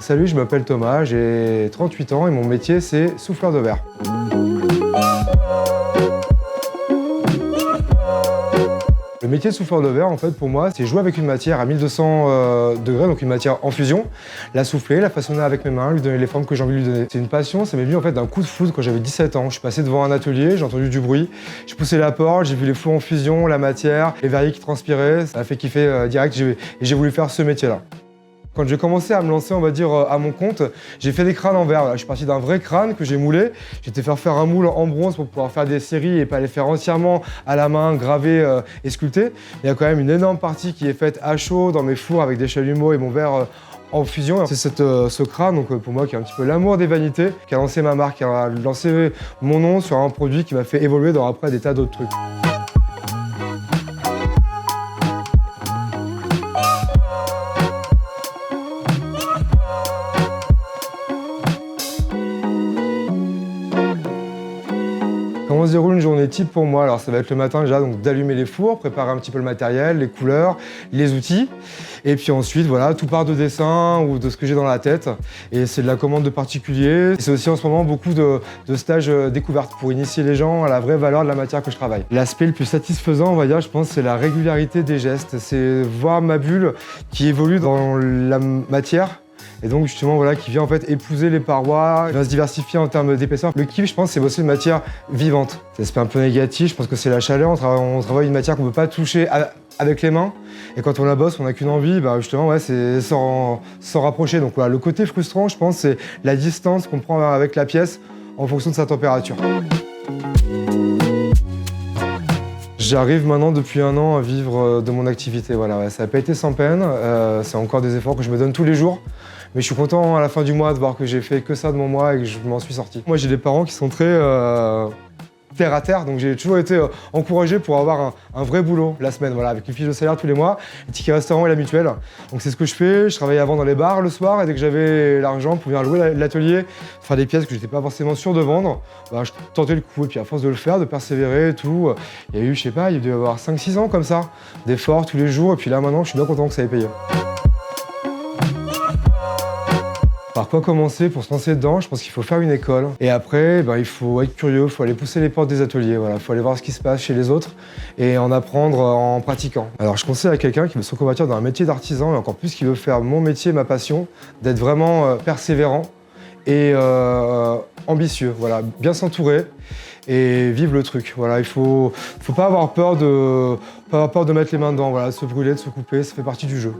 Salut, je m'appelle Thomas, j'ai 38 ans et mon métier c'est souffleur de verre. Le métier de souffleur de verre, en fait, pour moi, c'est jouer avec une matière à 1200 degrés, donc une matière en fusion, la souffler, la façonner avec mes mains, lui donner les formes que j'ai envie de lui donner. C'est une passion, ça m'est venu en fait d'un coup de foudre quand j'avais 17 ans. Je suis passé devant un atelier, j'ai entendu du bruit, j'ai poussé la porte, j'ai vu les fours en fusion, la matière, les verriers qui transpiraient, ça m'a fait kiffer direct et j'ai voulu faire ce métier-là. Quand j'ai commencé à me lancer, on va dire, à mon compte, j'ai fait des crânes en verre. Je suis parti d'un vrai crâne que j'ai moulé. J'ai été faire un moule en bronze pour pouvoir faire des séries et pas les faire entièrement à la main, graver et sculpter. Il y a quand même une énorme partie qui est faite à chaud dans mes fours avec des chalumeaux et mon verre en fusion. C'est ce crâne, donc, pour moi, qui est un petit peu l'amour des vanités, qui a lancé ma marque, qui a lancé mon nom sur un produit qui m'a fait évoluer dans après des tas d'autres trucs. Comment se déroule une journée type pour moi? Alors ça va être le matin déjà, donc d'allumer les fours, préparer un petit peu le matériel, les couleurs, les outils. Et puis ensuite, voilà, tout part de dessin ou de ce que j'ai dans la tête. Et c'est de la commande de particuliers. C'est aussi en ce moment beaucoup de stages découvertes pour initier les gens à la vraie valeur de la matière que je travaille. L'aspect le plus satisfaisant, on va dire, je pense, c'est la régularité des gestes. C'est voir ma bulle qui évolue dans la matière. Et donc justement voilà, qui vient en fait épouser les parois, qui va se diversifier en termes d'épaisseur. Le kiff, je pense, c'est bosser une matière vivante. C'est l'aspect un peu négatif, je pense que c'est la chaleur. On travaille une matière qu'on ne peut pas toucher avec les mains. Et quand on la bosse, on n'a qu'une envie, justement, ouais, c'est s'en rapprocher. Donc voilà, le côté frustrant, je pense, c'est la distance qu'on prend avec la pièce en fonction de sa température. J'arrive maintenant depuis 1 an à vivre de mon activité. Voilà, ouais, ça n'a pas été sans peine. C'est encore des efforts que je me donne tous les jours. Mais je suis content à la fin du mois de voir que j'ai fait que ça de mon mois et que je m'en suis sorti. Moi, j'ai des parents qui sont très terre à terre, donc j'ai toujours été encouragé pour avoir un vrai boulot la semaine, voilà, avec une fiche de salaire tous les mois, le ticket restaurant et la mutuelle. Donc c'est ce que je fais. Je travaillais avant dans les bars le soir et dès que j'avais l'argent pour venir louer l'atelier, faire des pièces que j'étais pas forcément sûr de vendre, je tentais le coup. Et puis à force de le faire, de persévérer et tout, il y a eu, je sais pas, il y a dû y avoir 5-6 ans comme ça, d'efforts tous les jours. Et puis là maintenant, je suis bien content que ça ait payé. Par quoi commencer pour se lancer dedans? Je pense qu'il faut faire une école. Et après, il faut être curieux, il faut aller pousser les portes des ateliers. Voilà, il faut aller voir ce qui se passe chez les autres et en apprendre en pratiquant. Alors je conseille à quelqu'un qui veut se reconvertir dans un métier d'artisan et encore plus qui veut faire mon métier, ma passion, d'être vraiment persévérant et ambitieux. Voilà, bien s'entourer et vivre le truc. Voilà, il faut pas avoir peur de mettre les mains dedans. Voilà, de se brûler, de se couper, ça fait partie du jeu.